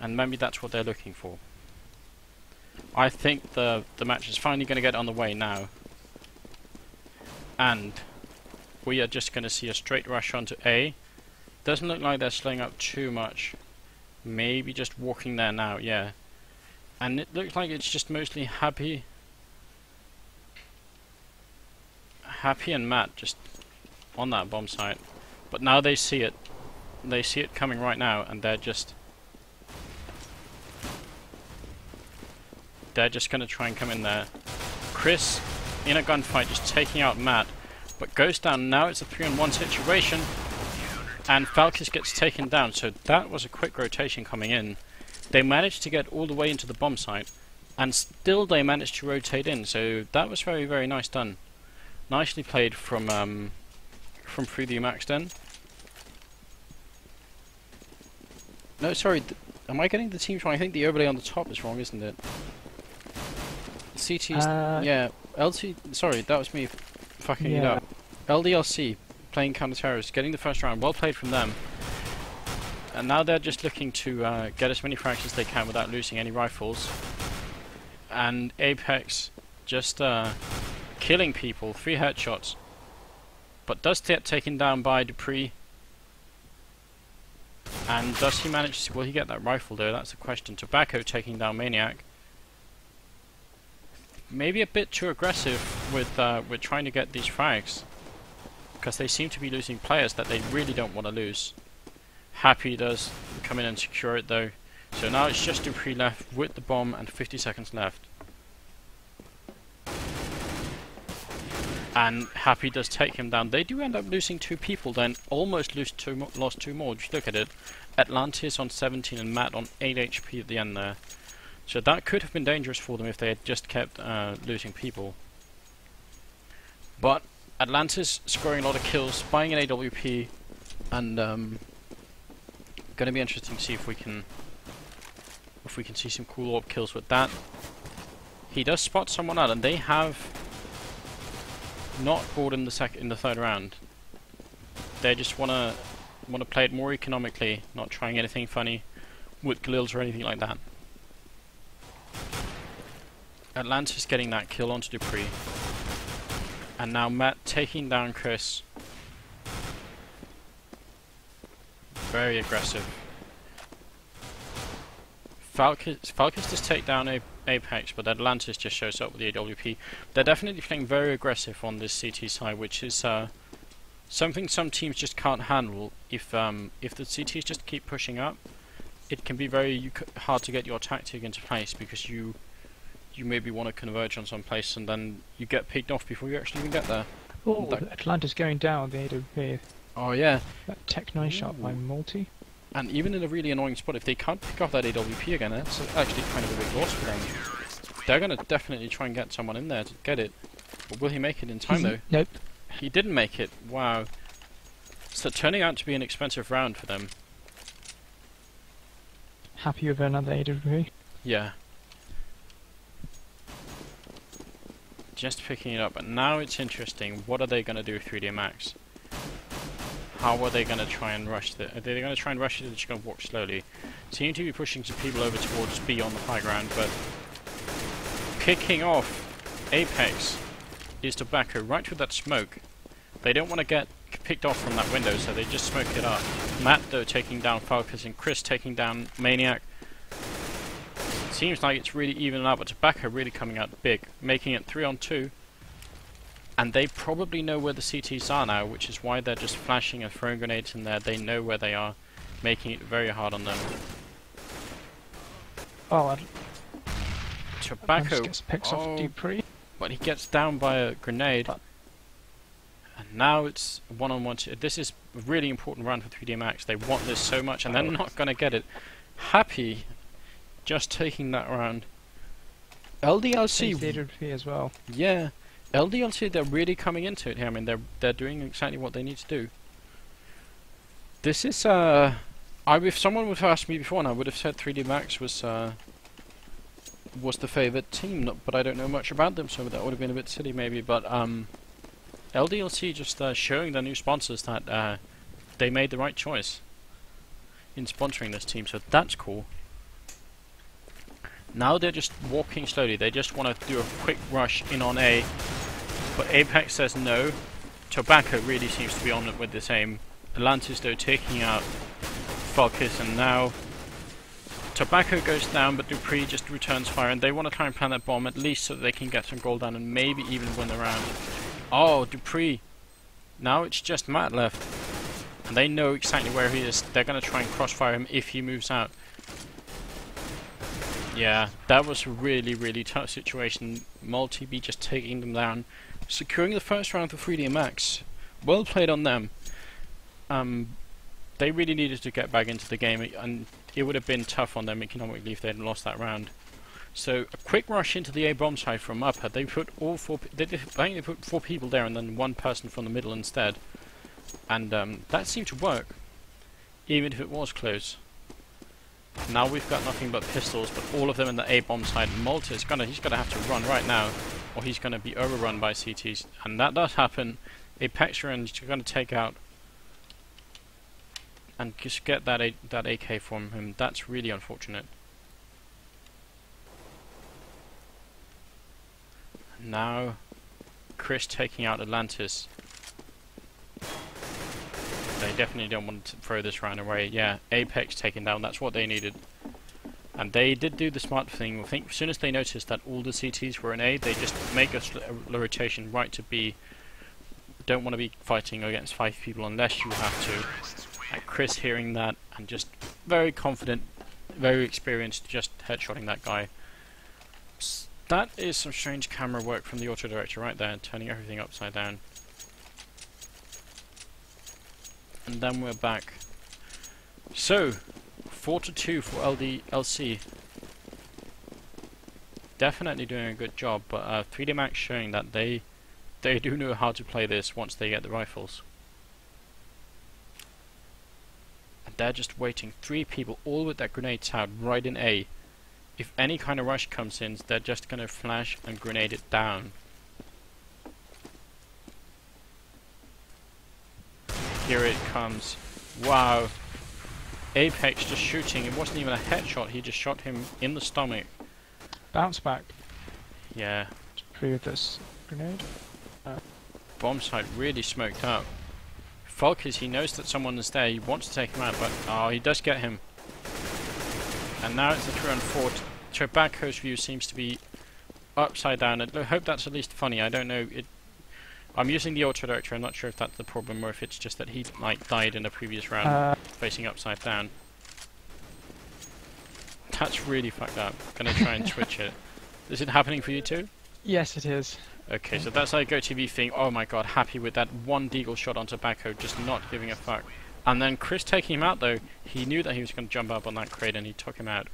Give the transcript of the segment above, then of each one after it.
and maybe that's what they're looking for. I think the match is finally going to get on the way now, and we are just going to see a straight rush onto A. Doesn't look like they're slowing up too much. Maybe just walking there now, yeah. And it looks like it's just mostly Happy and Matt just on that bomb site. But now they see it. They see it coming right now, and they're just going to try and come in there. Chris, in a gunfight, just taking out Matt, but goes down. Now it's a 3-on-1 situation, and Falkis gets taken down. So that was a quick rotation coming in. They managed to get all the way into the bomb site, and still they managed to rotate in. So that was very, very nice done. Nicely played from 3D Max then. No, sorry, am I getting the teams wrong? I think the overlay on the top is wrong, isn't it? CT's, yeah, LT, sorry, that was me fucking it up. LDLC, playing counter-terrorists, getting the first round, well played from them. And now they're just looking to get as many frags as they can without losing any rifles. And Apex just killing people, 3 headshots. But does get taken down by Dupree. And does he manage to, will he get that rifle though? That's the question. Tobacco taking down Maniac. Maybe a bit too aggressive with trying to get these frags, because they seem to be losing players that they really don't want to lose. Happy does come in and secure it though. So now it's just Dupree left with the bomb and 50 seconds left. And Happy does take him down. They do end up losing 2 people then, almost lost 2 more. Just look at it. Atlantis on 17 and Matt on 8 HP at the end there. So that could have been dangerous for them if they had just kept losing people. But Atlantis scoring a lot of kills, buying an AWP, and going to be interesting to see if we can see some cool orb kills with that. He does spot someone out, and they have not bought in the third round. They just wanna play it more economically, not trying anything funny with Galils or anything like that. Atlantis getting that kill onto Dupree, and now Matt taking down Chris. Very aggressive. Falcus does take down Apex, but Atlantis just shows up with the AWP. They're definitely playing very aggressive on this CT side, which is something some teams just can't handle. If the CTs just keep pushing up, it can be very hard to get your tactic into place, because you maybe want to converge on some place and then you get picked off before you actually even get there. Oh, Atlantis going down the AWP. Oh yeah. That tech 9 shot by Multi. And even in a really annoying spot, if they can't pick off that AWP again, that's actually kind of a big loss for them. They're going to definitely try and get someone in there to get it. But will he make it in time though? Nope. He didn't make it. Wow. So turning out to be an expensive round for them. Happy with another AWP? Yeah. Just picking it up, and now it's interesting. What are they going to do with 3D Max? How are they going to try and rush it? Are they going to try and rush it, or are they just going to walk slowly? Seem to be pushing some people over towards B on the high ground, but kicking off Apex is Tobacco right with that smoke. They don't want to get picked off from that window, so they just smoke it up. Matt though taking down Falcus, and Chris taking down Maniac. Seems like it's really even out, but Tobacco really coming out big, making it 3-on-2. And they probably know where the CTs are now, which is why they're just flashing and throwing grenades in there. They know where they are, making it very hard on them. Oh, Tobacco picks off Dupree. But he gets down by a grenade. And now it's 1-on-1. This is a really important round for 3D Max. They want this so much, and they're not going to get it. Happy just taking that round. LDLC as well. Yeah, LDLC, they're really coming into it here. I mean, they're doing exactly what they need to do. This is if someone would have asked me before, and I would have said 3D Max was the favourite team, but I don't know much about them, so that would have been a bit silly maybe. But LDLC just showing their new sponsors that they made the right choice in sponsoring this team, so that's cool. Now they're just walking slowly. They just want to do a quick rush in on A. But Apex says no. Tobacco really seems to be on it with the same. Atlantis though taking out Falkis, and now Tobacco goes down, but Dupree just returns fire, and they want to try and plant that bomb at least so that they can get some gold down and maybe even win the round. Oh, Dupree. Now it's just Matt left. And they know exactly where he is. They're going to try and crossfire him if he moves out. Yeah, that was a really, really tough situation. Multi-B just taking them down. Securing the first round for 3D Max. Well played on them. They really needed to get back into the game, and it would have been tough on them economically if they had lost that round. So a quick rush into the A bomb side from Upper. They put all four. I think they put 4 people there, and then 1 person from the middle instead. And that seemed to work, even if it was close. Now we've got nothing but pistols, but all of them in the A bomb side. Malta is he's gonna have to run right now, or he's gonna be overrun by CTs, and that does happen. Apexian is gonna take out and just get that AK from him. That's really unfortunate. Now Chris taking out Atlantis. They definitely don't want to throw this round away. Yeah, Apex taken down, that's what they needed. And they did do the smart thing. I think as soon as they noticed that all the CTs were in A, they just make a rotation right to B. Don't want to be fighting against 5 people unless you have to. And Chris hearing that and just very confident, very experienced, just headshotting that guy. That is some strange camera work from the auto director right there, turning everything upside down. And then we're back. So, 4-2 for LC. Definitely doing a good job, but 3D Max showing that they do know how to play this once they get the rifles. And they're just waiting. 3 people, all with their grenades out, right in A. If any kind of rush comes in, they're just gonna flash and grenade it down. Here it comes. Wow. Apex just shooting. It wasn't even a headshot. He just shot him in the stomach. Bounce back. Yeah. Dupree with this grenade. Bomb site really smoked up. Falkis, he knows that someone is there. He wants to take him out, but oh, he does get him. And now it's a 3-on-4. Tobacco's view seems to be upside down. I hope that's at least funny. I don't know. I'm using the auto director. I'm not sure if that's the problem or if it's just that he like died in a previous round facing upside down. That's really fucked up. Gonna try and switch it. Is it happening for you too? Yes, it is. Okay, so that's like GoTV thing. Oh my god, happy with that one deagle shot on Tobacco, just not giving a fuck. And then Chris taking him out though. He knew that he was going to jump up on that crate and he took him out.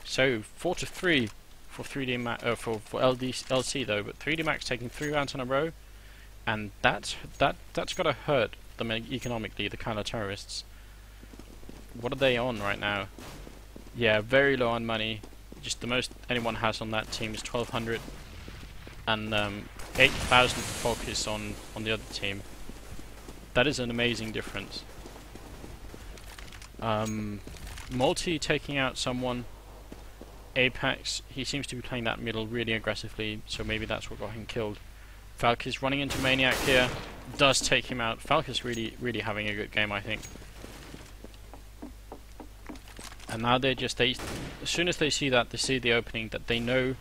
So 4-3 for 3D for LC though, but 3D Max taking 3 rounds in a row, and that's gotta hurt them economically, the counter terrorists. What are they on right now? Yeah, very low on money. Just the most anyone has on that team is 1,200, and 8,000 focus on the other team. That is an amazing difference. Multi taking out someone. Apex, he seems to be playing that middle really aggressively, so maybe that's what got him killed. Falkis running into Maniac here, does take him out. Falkis really having a good game, I think. And now as soon as they see that, they see the opening, that they know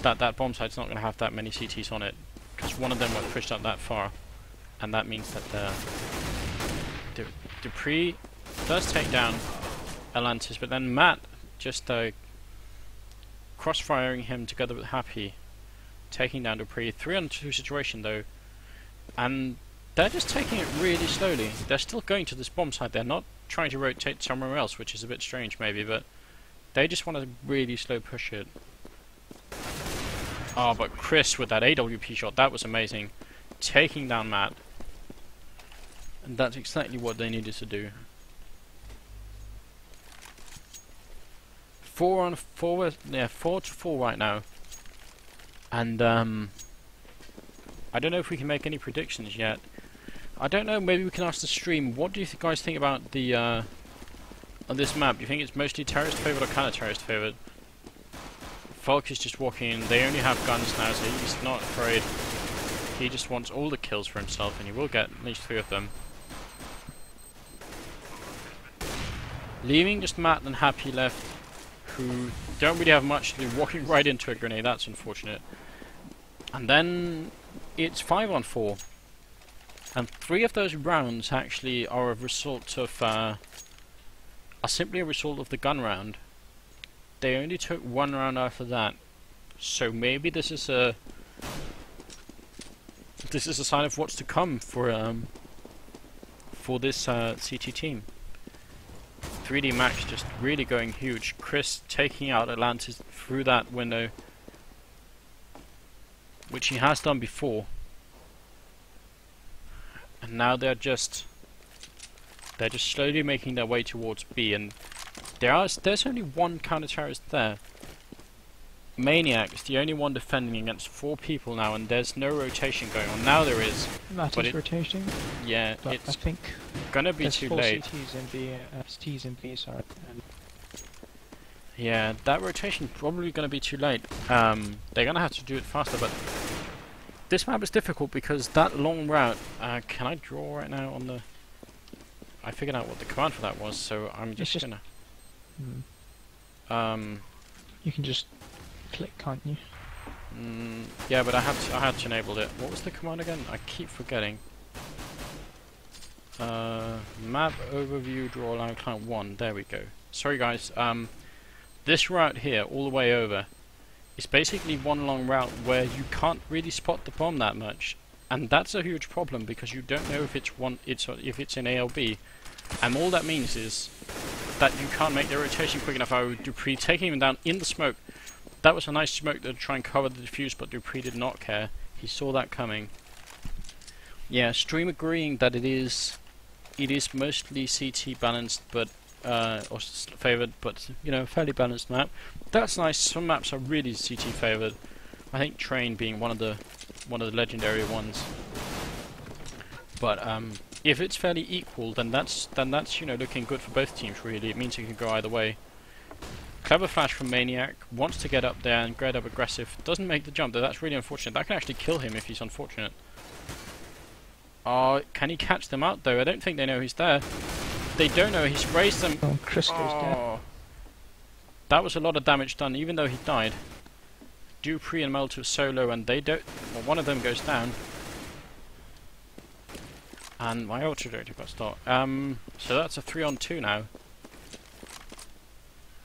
that that bomb site's not going to have that many CTs on it, because one of them was pushed up that far, and that means that Dupree does take down Atlantis, but then Matt just crossfiring him together with Happy, taking down Dupree. 3-on-2 situation though, and they're just taking it really slowly. They're still going to this bomb site. They're not trying to rotate somewhere else, which is a bit strange maybe, but they just want to really slow push it. Oh, but Chris with that AWP shot, that was amazing. Taking down Matt. And that's exactly what they needed to do. 4-on-4, yeah, 4-4 right now. And I don't know if we can make any predictions yet. I don't know, maybe we can ask the stream, what do you guys think about the on this map? Do you think it's mostly terrorist favored or counter-terrorist favored? Falk is just walking in. They only have guns now, so he's not afraid. He just wants all the kills for himself, and he will get at least 3 of them. Leaving just Matt and Happy left, who don't really have much to do, walking right into a grenade. That's unfortunate. And then it's 5 on 4. And 3 of those rounds actually are a result of, are simply a result of the gun round. They only took 1 round after that. So maybe this is a sign of what's to come for this CT team. 3D Max just really going huge. Chris taking out Atlantis through that window, which he has done before. And now they're just slowly making their way towards B, and there's only 1 counter-terrorist there. Maniac is the only one defending against 4 people now, and there's no rotation going on. Now there is. That is rotating. Yeah, but it's I think gonna be too late. CTs in B, STs in B, sorry. Yeah, that rotation probably gonna be too late. They're gonna have to do it faster, but this map is difficult because that long route. Can I draw right now on the? I figured out what the command for that was, so I'm just gonna. You can just click, can't you? Yeah, but I had to enable it. What was the command again? I keep forgetting. Map overview draw line client 1. There we go. Sorry guys. This route here, all the way over, is basically one long route where you can't really spot the bomb that much, and that's a huge problem because you don't know if it's in A or B, and all that means is that you can't make the rotation quick enough. Dupree taking him down in the smoke. That was a nice smoke to try and cover the defuse, but Dupree did not care. He saw that coming. Yeah, stream agreeing that it is mostly CT balanced, but or favoured, but you know, fairly balanced map. That's nice. Some maps are really CT favoured. I think Train being one of the legendary ones. But if it's fairly equal, then that's you know, looking good for both teams. Really, it means it can go either way. Clever flash from Maniac, wants to get up there and get up aggressive. Doesn't make the jump though. That's really unfortunate. That can actually kill him if he's unfortunate. Can he catch them out though? I don't think they know he's there. They don't know. He's raised them. Oh, Chris goes down. That was a lot of damage done, even though he died. Dupree and Melter solo, and they don't. Well, one of them goes down. And my ultra director got stopped. So that's a 3-on-2 now.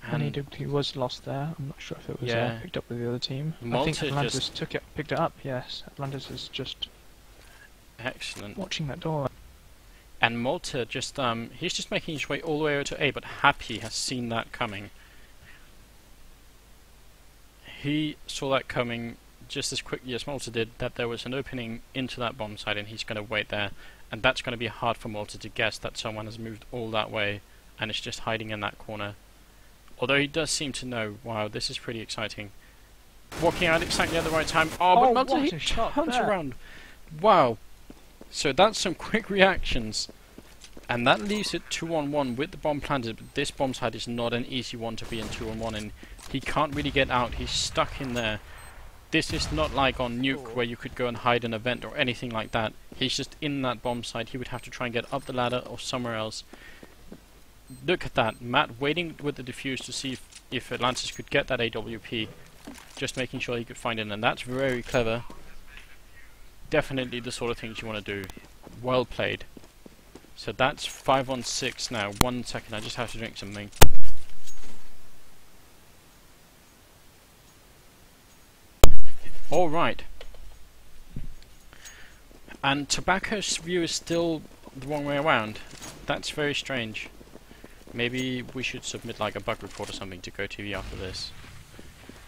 And he was lost there. I'm not sure if it was picked up with the other team. Malta I think Atlantis picked it up. Yes, Atlantis is just excellent watching that door. And Malta just he's just making his way all the way over to A, but Happy has seen that coming. He saw that coming just as quickly as Malta did, that there was an opening into that bomb site, and he's going to wait there. And that's going to be hard for Malta to guess that someone has moved all that way and is just hiding in that corner. Although he does seem to know. Wow, this is pretty exciting. Walking out exactly at the right time. Oh, but Malta, he turns around. Wow. So that's some quick reactions. And that leaves it 2-on-1 with the bomb planted. But this bomb site is not an easy one to be in 2-on-1, and he can't really get out. He's stuck in there. This is not like on Nuke where you could go and hide an event or anything like that. He's just in that bomb site. He would have to try and get up the ladder or somewhere else. Look at that. Matt waiting with the defuse to see if Atlantis could get that AWP. Just making sure he could find it, and that's very clever. Definitely the sort of things you want to do. Well played. So that's 5-on-6 now. 1 second, I just have to drink something. Alright. And Tobacco's view is still the wrong way around. That's very strange. Maybe we should submit like a bug report or something to GoTV after this.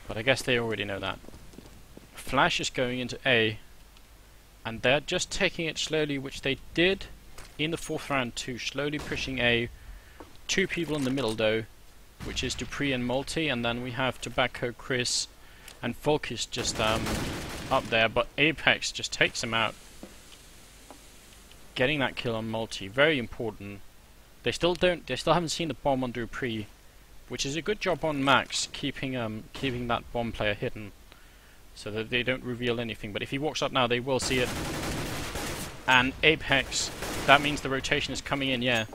But I guess they already know that. Flash is going into A, and they're just taking it slowly, which they did in the 4th round too. Slowly pushing A. 2 people in the middle though, which is Dupree and Multi, and then we have Tobacco, Chris, and Volk is just up there, but Apex just takes him out. Getting that kill on Multi, very important. They still haven't seen the bomb on Dupree, which is a good job on Max, keeping that bomb player hidden, so that they don't reveal anything. But if he walks up now, they will see it. And Apex, that means the rotation is coming in. Yeah.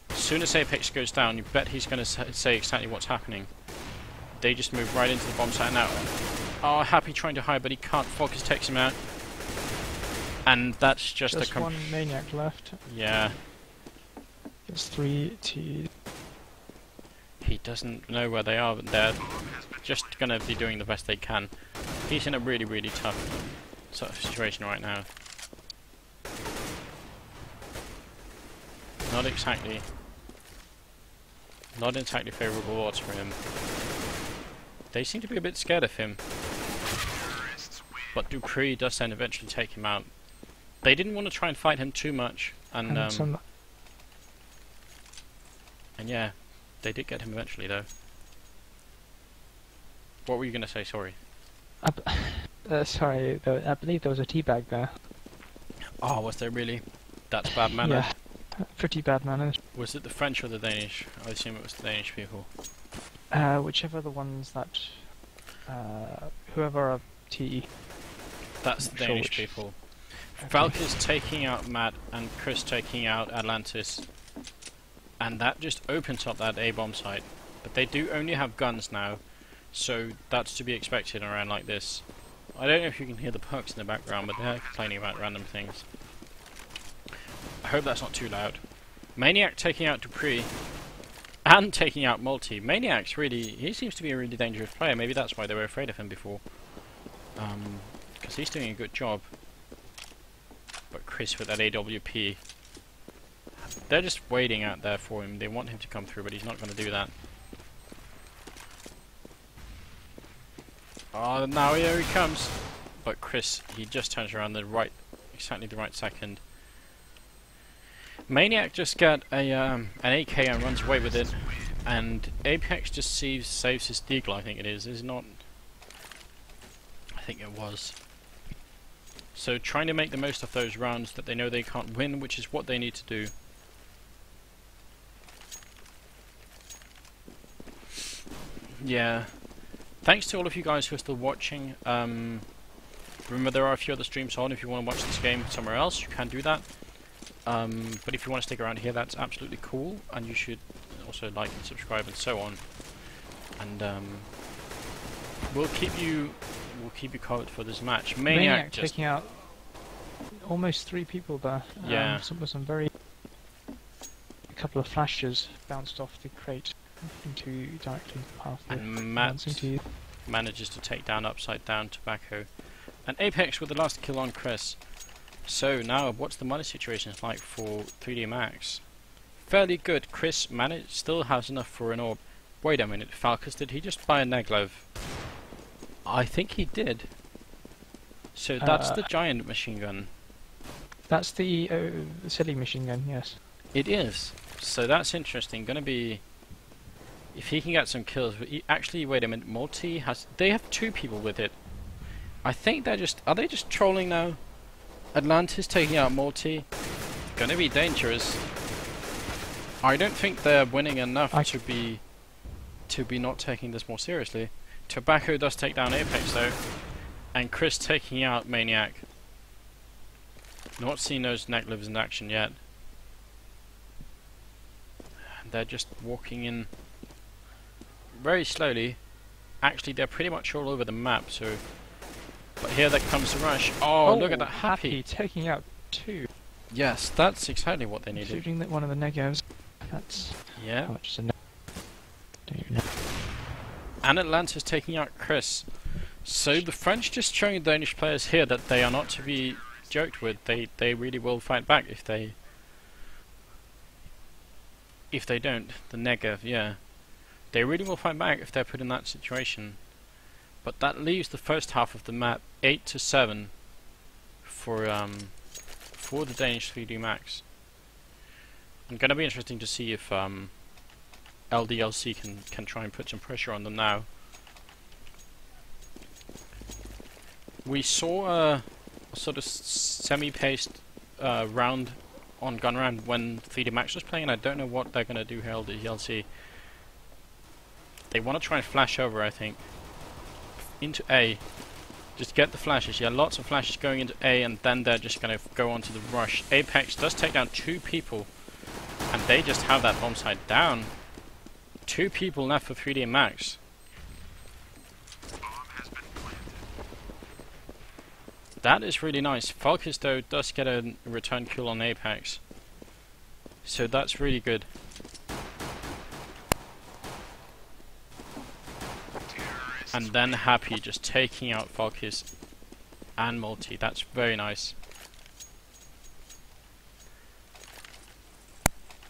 As soon as Apex goes down, you bet he's going to say exactly what's happening. They just move right into the bomb site now. Oh, Happy trying to hide, but he can't. Focus takes him out. And that's just a one Maniac left. Yeah. There's 3 T. He doesn't know where they are, but they're just going to be doing the best they can. He's in a really, really tough sort of situation right now. Not exactly favourable odds for him. They seem to be a bit scared of him. But dupreeh does then eventually take him out. They didn't want to try and fight him too much, and yeah, they did get him eventually though. What were you going to say? Sorry. Sorry, I believe there was a teabag there. Oh, was there really? That's bad manners. Yeah, pretty bad manners. Was it the French or the Danish? I assume it was the Danish people. Whichever the ones that, whoever are TE. That's the Danish people. Okay. Falcus taking out Matt and Chris taking out Atlantis. And that just opens up that A-bomb site. But they do only have guns now, so that's to be expected around like this. I don't know if you can hear the perks in the background, but they're complaining about random things. I hope that's not too loud. Maniac taking out dupreeh. And taking out Multi. Maniac's really... he seems to be a really dangerous player. Maybe that's why they were afraid of him before. Because he's doing a good job. But Chris with that AWP... they're just waiting out there for him. They want him to come through, but he's not going to do that. Oh, now here he comes. But Chris, he just turns around exactly the right second. Maniac just got an AK and runs away with it, and Apex just saves his deagle. I think it is not. I think it was. So trying to make the most of those rounds that they know they can't win, which is what they need to do. Yeah. Thanks to all of you guys who are still watching. Remember, there are a few other streams on. If you want to watch this game somewhere else, you can do that. But if you want to stick around here, that's absolutely cool, and you should also like and subscribe and so on. And we'll keep you covered for this match. Maniac just taking out almost 3 people there. Yeah. A couple of flashes bounced off the crate into directly past the. And Matt manages to take down Upside Down Tobacco, and Apex with the last kill on Chris. So now, what's the money situation like for 3D Max? Fairly good. Chris still has enough for an orb. Wait a minute, Falcus, did he just buy a Neglev? I think he did. So that's the giant machine gun. That's the silly machine gun, yes. It is. So that's interesting. Gonna be... if he can get some kills... actually, wait a minute, Multi has... they have 2 people with it. I think they're just... are they just trolling now? Atlantis taking out Multi. Gonna be dangerous. I don't think they're winning enough to be not taking this more seriously. Tobacco does take down Apex though, and Chris taking out Maniac. Not seen those Neglevs in action yet. They're just walking in very slowly. Actually, they're pretty much all over the map, so... but here there comes the rush. Oh, look at that Happy taking out 2. Yes, that's exactly what they needed. Shooting that one of the negatives. That's... yeah. how much is a don't even know. And Atlantis taking out Chris. So the French just showing the Danish players here that they are not to be joked with. They really will fight back if they don't. The Negev, yeah. They really will fight back if they're put in that situation. But that leaves the first half of the map 8-7 for the Danish 3D Max. And gonna be interesting to see if LDLC can try and put some pressure on them now. We saw a sort of semi-paced round on Gun Round when 3D Max was playing, and I don't know what they're gonna do here, LDLC. They want to try and flash over, I think, into A. Just get the flashes. Yeah, lots of flashes going into A, and then they're just going to go on to the rush. Apex does take down 2 people, and they just have that bomb site down. 2 people left for 3D Max. That is really nice. Falkis, though, does get a return kill on Apex, so that's really good. And then Happy just taking out Falkis and Multi. That's very nice.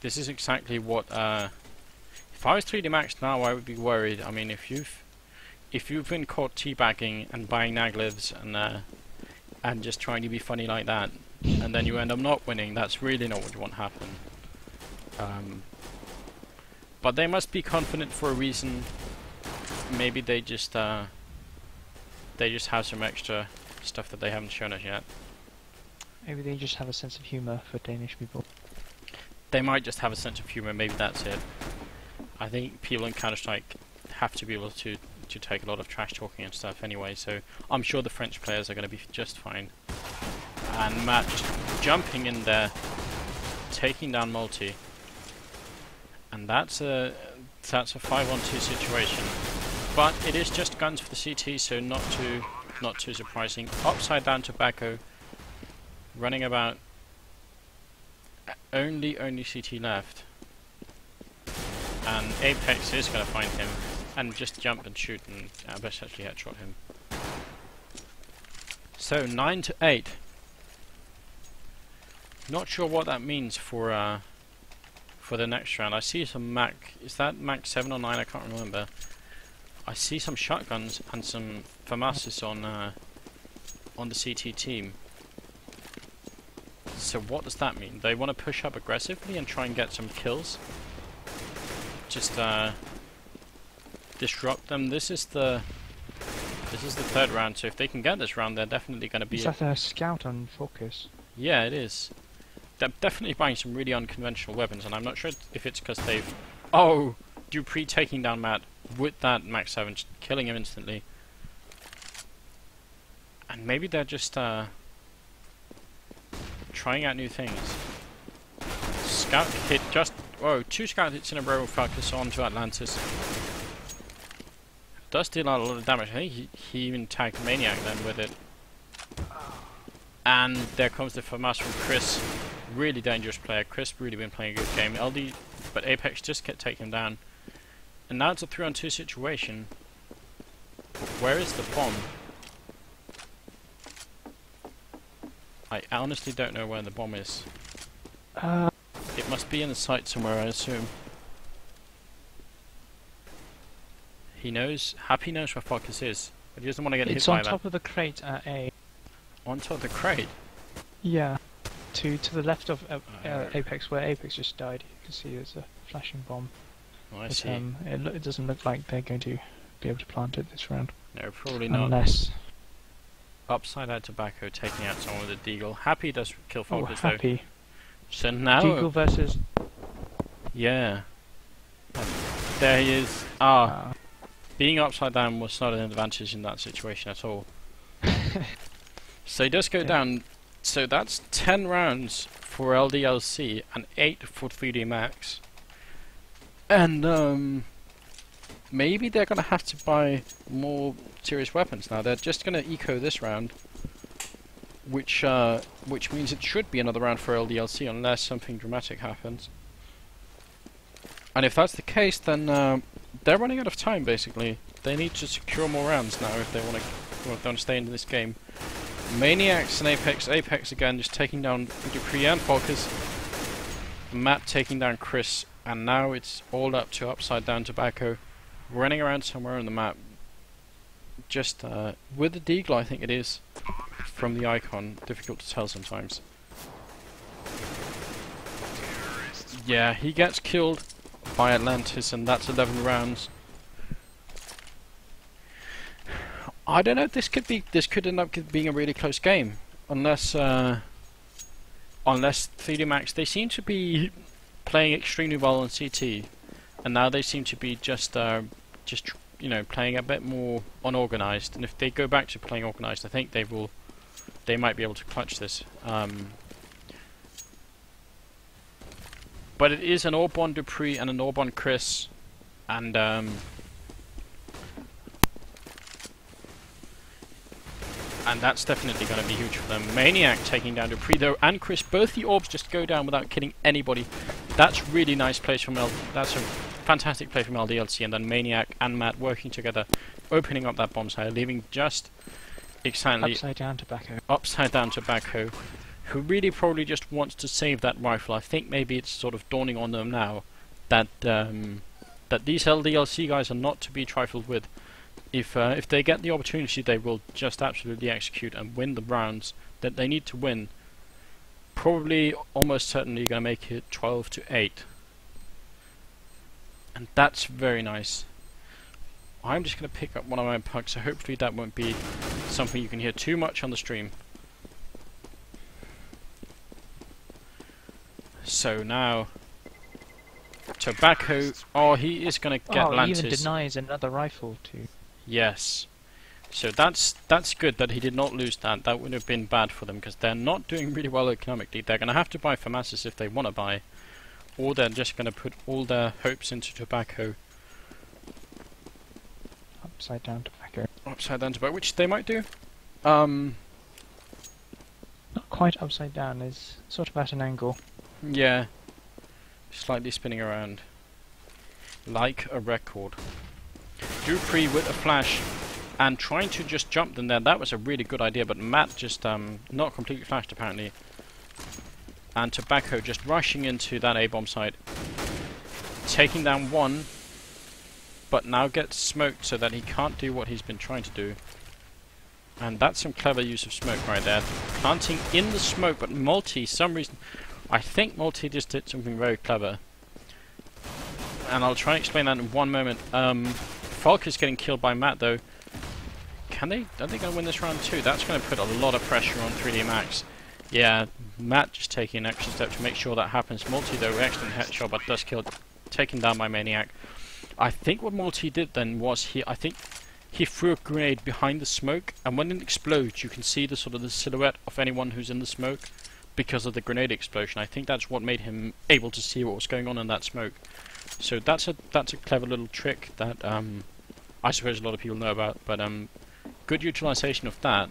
This is exactly what if I was 3D Max now, I would be worried. I mean, if you've been caught teabagging and buying Naglivs and just trying to be funny like that, and then you end up not winning, that's really not what you want to happen. But they must be confident for a reason. Maybe they just have some extra stuff that they haven't shown us yet. Maybe they just have a sense of humour for Danish people. They might just have a sense of humour, maybe that's it. I think people in Counter-Strike have to be able to take a lot of trash talking and stuff anyway, so I'm sure the French players are going to be just fine. And Matt just jumping in there, taking down Multi. And that's a 5-on-2 situation. But it is just guns for the CT, so not too surprising. Upside down Tobacco, running about. Only CT left, and Apex is going to find him and just jump and shoot, and Abyss actually headshot him. So 9-8. Not sure what that means for the next round. I see some Mac. Is that Mac 7 or 9? I can't remember. I see some shotguns and some FAMASs on the CT team. So what does that mean? They want to push up aggressively and try and get some kills? Just disrupt them. This is the 3rd round, so if they can get this round, they're definitely going to be... Is that a scout on Focus? Yeah, it is. They're definitely buying some really unconventional weapons, and I'm not sure if it's because they've... Oh! Dupree taking down Matt with that Max 7, killing him instantly. And maybe they're just trying out new things. Scout hit just... Whoa, 2 scout hits in a row. Focus on to Atlantis. Does deal a lot of damage. I think he even tagged Maniac then with it. And there comes the FAMAS from Chris. Really dangerous player. Chris really been playing a good game. LD, but Apex just kept taking him down. And now it's a 3-on-2 situation. But where is the bomb? I honestly don't know where the bomb is. It must be in the site somewhere, I assume. He knows, Happy knows where Focus is, but he doesn't want to get hit by that. It's on top of the crate at A. On top of the crate? Yeah. To the left of Apex, where Apex just died. You can see there's a flashing bomb. Oh, I But, see. it doesn't look like they're going to be able to plant it this round. No, probably not. Unless... Upside out Tobacco taking out someone with a deagle. Happy does kill Focus though. Happy. So now... Deagle versus... Yeah. There he is. Being upside down was not an advantage in that situation at all. So he does go down. So that's 10 rounds for LDLC and 8 for 3D Max. And maybe they're going to have to buy more serious weapons now. They're just going to eco this round, which means it should be another round for LDLC unless something dramatic happens. And if that's the case, then they're running out of time. Basically, they need to secure more rounds now if they want to stay in this game. Maniacs and Apex again, just taking down Dupree and Focus. Matt taking down Chris, and now it's all up to upside down Tobacco, running around somewhere on the map. Just with the deagle, I think it is, from the icon. Difficult to tell sometimes. Yeah, he gets killed by Atlantis, and that's 11 rounds. I don't know. This could end up being a really close game, unless 3D Max. They seem to be playing extremely well on CT, and now they seem to be just just you know, playing a bit more unorganized. And if they go back to playing organized, I think they might be able to clutch this. But it is an Orbon dupreeh and an Orbon Chris, and that's definitely going to be huge for them. Maniac taking down dupreeh though, and Chris. Both the orbs just go down without killing anybody. That's really nice plays from that's a fantastic play from LDLC, and then Maniac and Matt working together, opening up that bomb site, leaving just excitedly Upside down tobacco, who really probably just wants to save that rifle. I think maybe it's sort of dawning on them now that that these LDLC guys are not to be trifled with. If they get the opportunity, they will just absolutely execute and win the rounds that they need to win. Probably, almost certainly, going to make it 12-8, and that's very nice. I'm just going to pick up one of my pucks, so hopefully that won't be something you can hear too much on the stream. So now, Tobacco. Oh, he is going to get Lantis. He even denies another rifle too. Yes. So that's good that he did not lose that. That would have been bad for them, because they're not doing really well economically. They're going to have to buy FAMASs if they want to buy, or they're just going to put all their hopes into Tobacco. Upside down tobacco, which they might do. Not quite upside down, is sort of at an angle. Yeah. Slightly spinning around. Like a record. dupreeh with a flash and trying to just jump them there. That was a really good idea, but Matt just not completely flashed apparently. And Tobacco just rushing into that A-bomb site. Taking down one, but now gets smoked so that he can't do what he's been trying to do. And that's some clever use of smoke right there. Planting in the smoke, but Multi, some reason... I think Multi just did something very clever. And I'll try and explain that in one moment. Falk is getting killed by Matt though. Are they going to win this round too? That's going to put a lot of pressure on 3D Max. Yeah, Matt just taking an extra step to make sure that happens. Multi though, excellent headshot, but does kill, taken down by Maniac. I think what Multi did then was he threw a grenade behind the smoke, and when it explodes, you can see the sort of the silhouette of anyone who's in the smoke because of the grenade explosion. I think that's what made him able to see what was going on in that smoke. So that's a clever little trick that I suppose a lot of people know about, but good utilization of that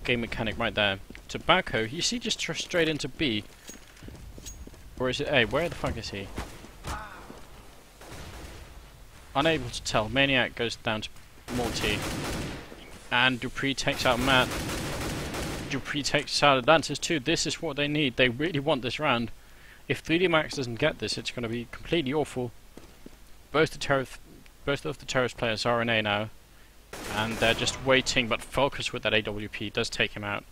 game mechanic right there. Tobacco, you see, just straight into B, or is it A? Where the fuck is he? Unable to tell. Maniac goes down to Multi, and dupreeh takes out Matt. dupreeh takes out Atlantis too. This is what they need. They really want this round. If 3D Max doesn't get this, it's going to be completely awful. Both of the terrorist players are in A now, and they're just waiting. But Focus with that AWP does take him out,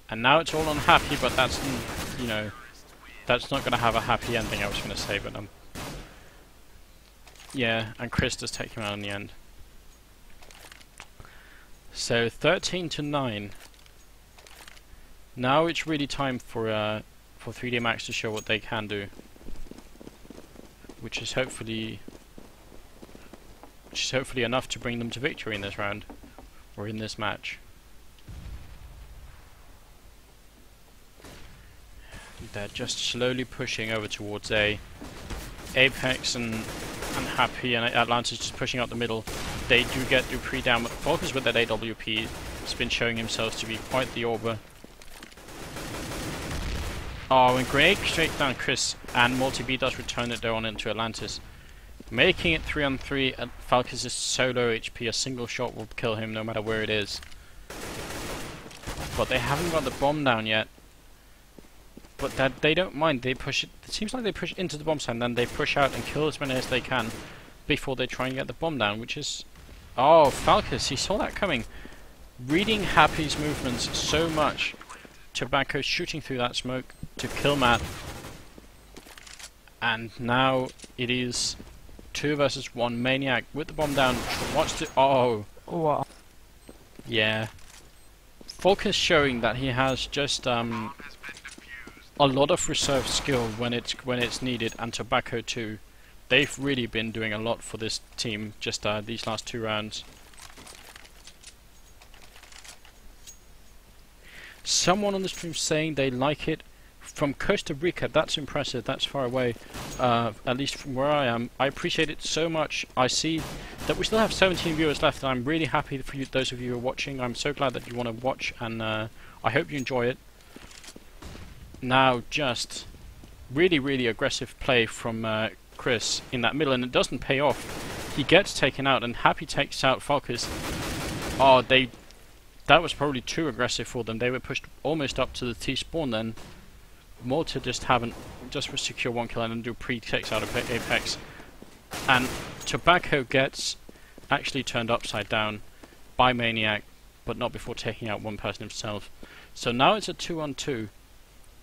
and now it's all unhappy. But that's, you know, that's not going to have a happy ending. I was going to say, but yeah, and Chris does take him out in the end. So 13-9. Now it's really time for 3D Max to show what they can do, which is hopefully enough to bring them to victory in this round, or in this match. They're just slowly pushing over towards A. Apex and Happy and Atlantis just pushing out the middle. They do get dupreeh down, but Focus with that AWP has been showing himself to be quite the Orber. Oh, and grenade straight down Chris, and Multi-B does return it though on into Atlantis. Making it 3-on-3, and Falcus is so low HP, a single shot will kill him no matter where it is. But they haven't got the bomb down yet. But that they don't mind, they push it. It seems like they push into the bomb site and then they push out and kill as many as they can before they try and get the bomb down, which is... Oh, Falcus, he saw that coming. Reading Happy's movements so much. Tobacco shooting through that smoke to kill Matt. And now it is 2 versus 1. Maniac with the bomb down. Watch the... Oh. Wow. Yeah. Focus showing that he has just a lot of reserve skill when it's needed, and Tobacco too. they've really been doing a lot for this team just these last 2 rounds. Someone on the stream saying they like it from Costa Rica. That's impressive. That's far away, at least from where I am. I appreciate it so much. I see that we still have 17 viewers left, and I'm really happy for you, those of you who are watching. I'm so glad that you want to watch, and I hope you enjoy it. Now, just really aggressive play from Chris in that middle, and it doesn't pay off. He gets taken out, and Happy takes out Falcus. Oh, that was probably too aggressive for them. They were pushed almost up to the T-spawn then. Malta just for secure 1 kill, and then dupreeh takes out Apex. And Tobacco gets actually turned upside down by Maniac, but not before taking out 1 person himself. So now it's a 2-on-2.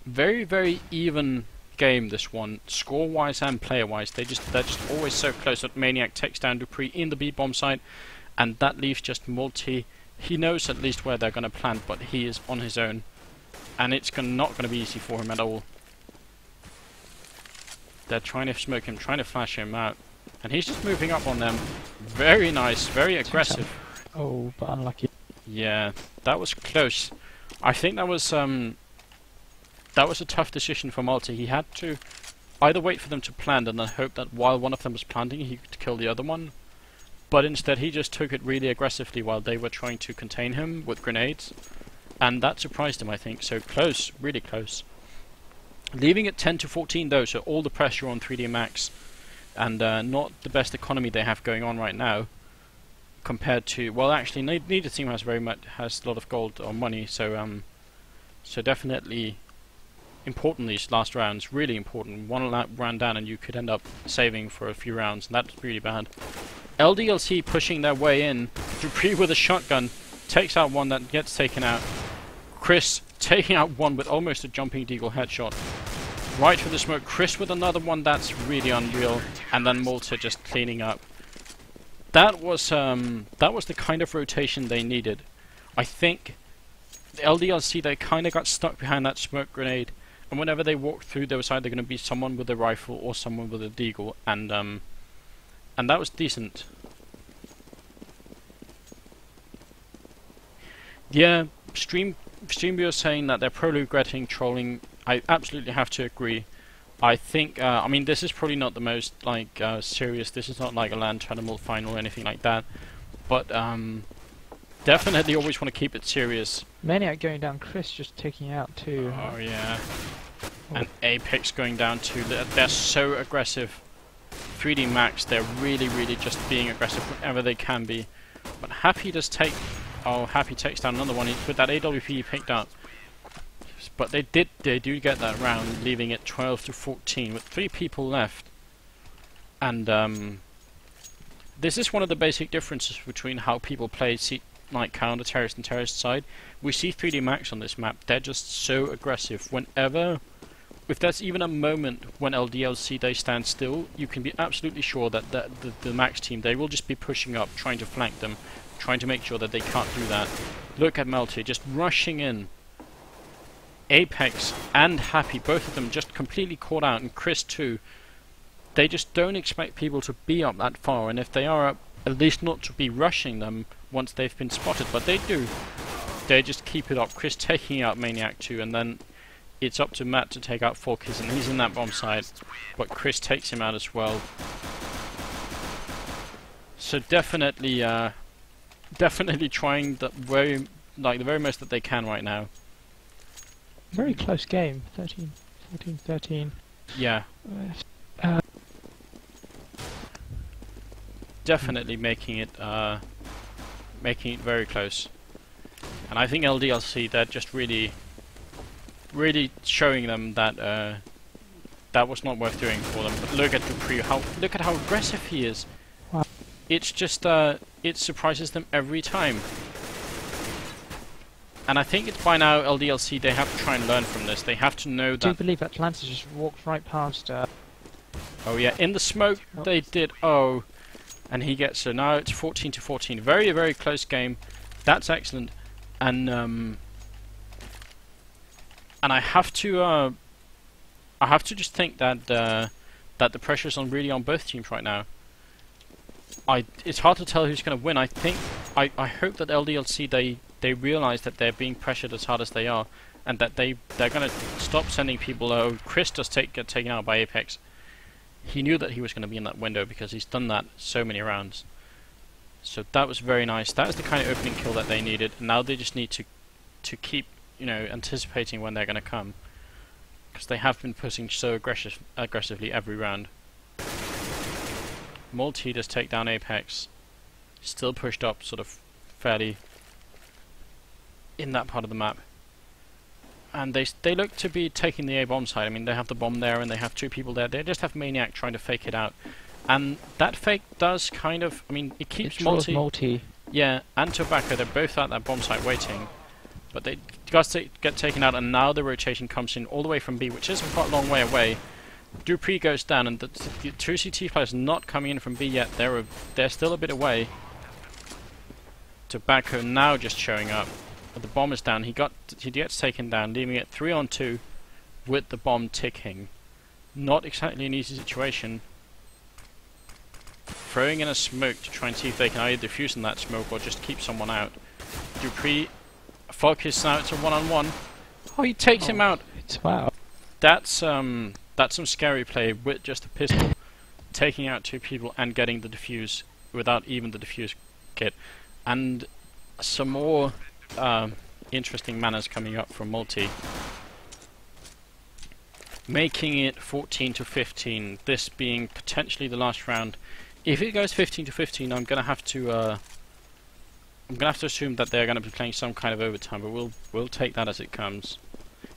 Very even game, this one, score-wise and player-wise. They're just always so close that Maniac takes down dupreeh in the B-bomb site, and that leaves just Multi. He knows at least where they're going to plant, but he is on his own, and it's not going to be easy for him at all. They're trying to smoke him, trying to flash him out, and he's just moving up on them. Very nice, very aggressive. Oh, but unlucky. Yeah, that was close. I think that was a tough decision for Malta. He had to either wait for them to plant and then hope that while one of them was planting he could kill the other one. But instead he just took it really aggressively while they were trying to contain him with grenades. And that surprised him, I think. So close, really close. Leaving it 10-14 though, so all the pressure on 3D Max. And not the best economy they have going on right now. Compared to, well, actually neither team has a lot of gold or money, so definitely important these last rounds, really important. 1 round down and you could end up saving for a few rounds, and that's really bad. LDLC pushing their way in. dupreeh with a shotgun takes out 1 that gets taken out. Chris taking out 1 with almost a jumping deagle headshot. Right for the smoke. Chris with another 1 that's really unreal, and then Malta just cleaning up. That was the kind of rotation they needed. I think the LDLC, they kind of got stuck behind that smoke grenade, and whenever they walked through, there was either going to be someone with a rifle or someone with a deagle, and that was decent. Yeah, stream viewers saying that they're probably regretting trolling. I absolutely have to agree. I think, I mean, this is probably not the most, serious. This is not like a LAN tournament final or anything like that. But, definitely always want to keep it serious. Maniac going down, Chris just taking out 2. Oh, yeah. And Apex going down too. They're so aggressive. 3D Max, they're really just being aggressive whenever they can be. But Happy does take... Oh, Happy takes down another one with that AWP he picked up. But they do get that round, leaving it 12-14 with 3 people left. And this is one of the basic differences between how people play like counter-terrorist and terrorist side. We see 3D Max on this map. They're just so aggressive. If there's even a moment when LDLC they stand still, you can be absolutely sure that the Max team, they will just be pushing up, trying to flank them, trying to make sure that they can't do that. Look at Melty just rushing in. Apex and Happy, both of them just completely caught out, and Chris too. They just don't expect people to be up that far, and if they are up, at least not to be rushing them once they've been spotted, but they do. They just keep it up. Chris taking out Maniac too, and then it's up to Matt to take out Falcus, and he's in that bomb site, but Chris takes him out as well. So definitely trying the very most that they can right now. Very close game. 14-13. Yeah. Definitely making it very close. And I think LDLC, they're just really showing them that that was not worth doing for them. But look at dupreeh, look at how aggressive he is. Wow. It's just it surprises them every time. And I think it's by now LDLC, they have to try and learn from this. They have to know that... I do believe Atlanta just walked right past... Oh yeah, in the smoke they did... Oh, and he gets... So now it's 14-14. Very close game. That's excellent. And I have to just think that that the pressure's on really on both teams right now. It's hard to tell who's going to win. I hope that LDLC they realise that they're being pressured as hard as they are, and that they're going to stop sending people. Chris does get taken out by Apex. He knew that he was going to be in that window because he's done that so many rounds. So that was very nice. That was the kind of opening kill that they needed. And now they just need to keep, you know, anticipating when they're going to come, because they have been pushing so aggressively every round. Multi does take down Apex. Still pushed up, sort of fairly in that part of the map. And they look to be taking the A-bomb side. I mean, they have the bomb there and they have two people there. They just have Maniac trying to fake it out. And that fake does kind of... I mean, it keeps multi... Yeah, and Tobacco, they're both at that bomb site waiting. But they get taken out, and now the rotation comes in all the way from B, which is quite a long way away. Dupree goes down, and the two CT players not coming in from B yet. They're still a bit away. Tobacco now just showing up. The bomb is down. He gets taken down, leaving it 3-on-2 with the bomb ticking. Not exactly an easy situation. Throwing in a smoke to try and see if they can either defuse in that smoke or just keep someone out. Dupree, focus now. It's a one-on-one. Oh, he takes him out. Wow. That's some scary play with just a pistol, taking out two people and getting the defuse without even the defuse kit, and some more interesting manners coming up from Multi, making it 14-15. This being potentially the last round. If it goes 15-15, I'm gonna have to assume that they're gonna be playing some kind of overtime, but we'll take that as it comes.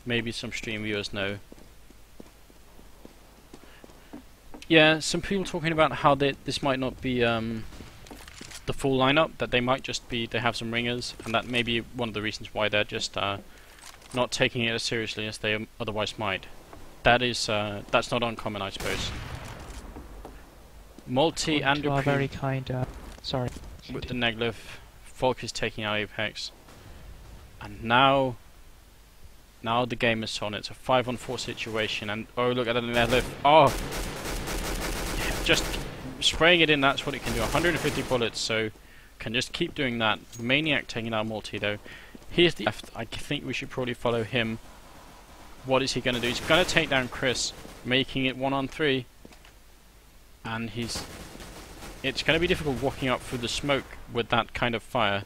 Maybe some stream viewers know. Yeah, some people talking about how this might not be the full lineup, that they might just be, they have some ringers, and that may be one of the reasons why they're just not taking it as seriously as they otherwise might. That is, that's not uncommon, I suppose. Multi and Dupree, very kind. Sorry. With the negative, Falk is taking out Apex, and now the game is on. It's a 5-on-4 situation, and oh, look at the negative. Oh, just spraying it in. That's what it can do. 150 bullets, so can just keep doing that. Maniac taking out Multi though. Here's the left. I think we should probably follow him. What is he going to do? He's going to take down Chris, making it 1-on-3. And it's going to be difficult walking up through the smoke with that kind of fire.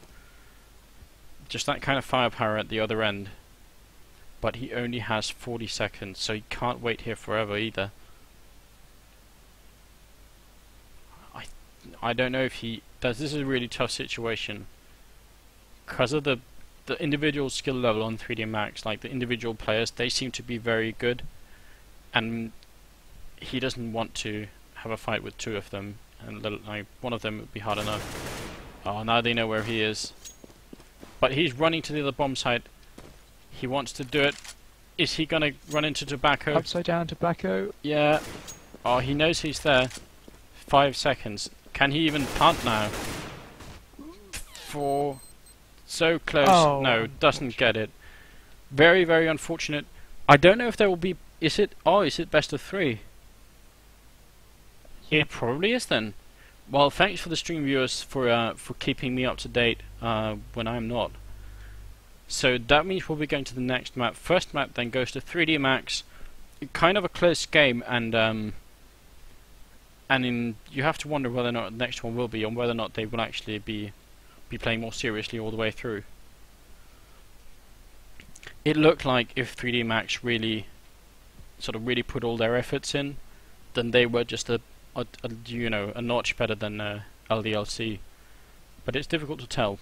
Just that kind of firepower at the other end. But he only has 40 seconds, so he can't wait here forever either. I don't know if he does. This is a really tough situation. Because of the individual skill level on 3D Max, like the individual players, they seem to be very good. And he doesn't want to have a fight with two of them, and like one of them would be hard enough. Oh, now they know where he is. But he's running to the other bomb site. He wants to do it. Is he gonna run into Tobacco? Upside down Tobacco. Yeah. Oh, he knows he's there. 5 seconds. Can he even plant now? 4. So close. Oh, no, doesn't get it. Very, very unfortunate. I don't know if there will be... Is it best of 3? It probably is then. Well, thanks for the stream viewers for keeping me up to date when I'm not. So that means we'll be going to the next map. First map then goes to 3D Max. Kind of a close game, and you have to wonder whether or not the next one will be, or whether or not they will actually be playing more seriously all the way through. It looked like if 3D Max really put all their efforts in, then they were just a notch better than LDLC, but it's difficult to tell.